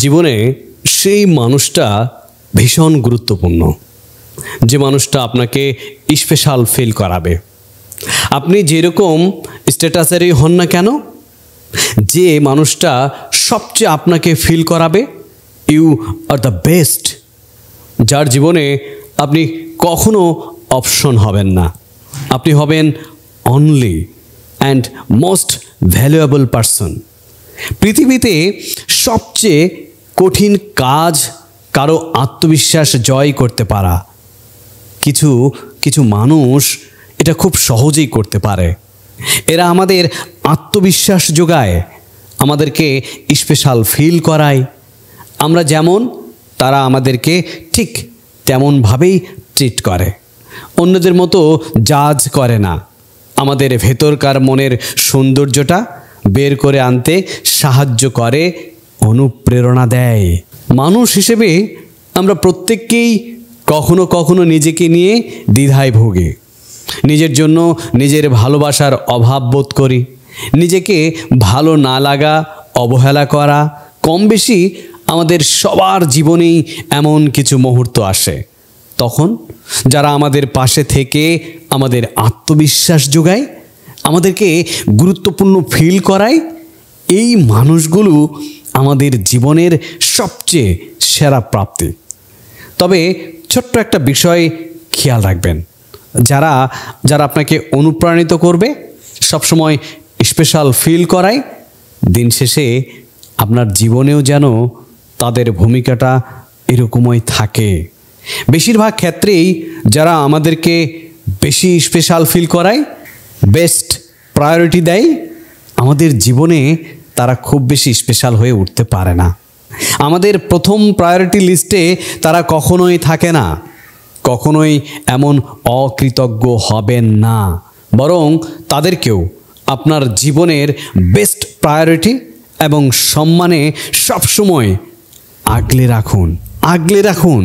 জীবনে সেই মানুষটা ভীষণ গুরুত্বপূর্ণ, যে মানুষটা আপনাকে স্পেশাল ফিল করাবে। আপনি যেরকম স্ট্যাটাসেরই হন না কেন, যে মানুষটা সবচেয়ে আপনাকে ফিল করাবে ইউ আর দ্য বেস্ট, যার জীবনে আপনি কখনো অপশন হবেন না, আপনি হবেন only and most valuable person. পৃথিবীতে সবচেয়ে কঠিন কাজ কারো আত্মবিশ্বাস জয় করতে পারা। কিছু কিছু মানুষ এটা খুব সহজেই করতে পারে। এরা আমাদের আত্মবিশ্বাস যোগায়, আমাদেরকে স্পেশাল ফিল করায়। আমরা যেমন, তারা আমাদেরকে ঠিক তেমনভাবেই ট্রিট করে, অন্যদের মতো জাজ করে না। আমাদের ভেতরকার মনের সৌন্দর্যটা বের করে আনতে সাহায্য করে, অনুপ্রেরণা দেয়। মানুষ হিসেবে আমরা প্রত্যেককেই কখনো কখনো নিজেকে নিয়ে দ্বিধায় ভুগি, নিজের জন্য নিজের ভালোবাসার অভাব বোধ করি, নিজেকে ভালো না লাগা, অবহেলা করা। কম বেশি আমাদের সবার জীবনেই এমন কিছু মুহূর্ত আসে, তখন যারা আমাদের পাশে থেকে আমাদের আত্মবিশ্বাস যোগায়, আমাদেরকে গুরুত্বপূর্ণ ফিল করায়, এই মানুষগুলো আমাদের জীবনের সবচেয়ে সেরা প্রাপ্তি। তবে ছোট্ট একটা বিষয় খেয়াল রাখবেন, যারা যারা আপনাকে অনুপ্রাণিত করবে, সবসময় স্পেশাল ফিল করায়, দিন শেষে আপনার জীবনেও যেন তাদের ভূমিকাটা এরকমই থাকে। বেশিরভাগ ক্ষেত্রেই যারা আমাদেরকে বেশি স্পেশাল ফিল করায়, বেস্ট প্রায়োরিটি দেয়, আমাদের জীবনে তারা খুব বেশি স্পেশাল হয়ে উঠতে পারে না। আমাদের প্রথম প্রায়োরিটি লিস্টে তারা কখনোই থাকে না, কখনোই এমন অকৃতজ্ঞ হবেন না, বরং তাদেরকেও আপনার জীবনের বেস্ট প্রায়োরিটি এবং সম্মানে সবসময় আগলে রাখুন, আগলে রাখুন।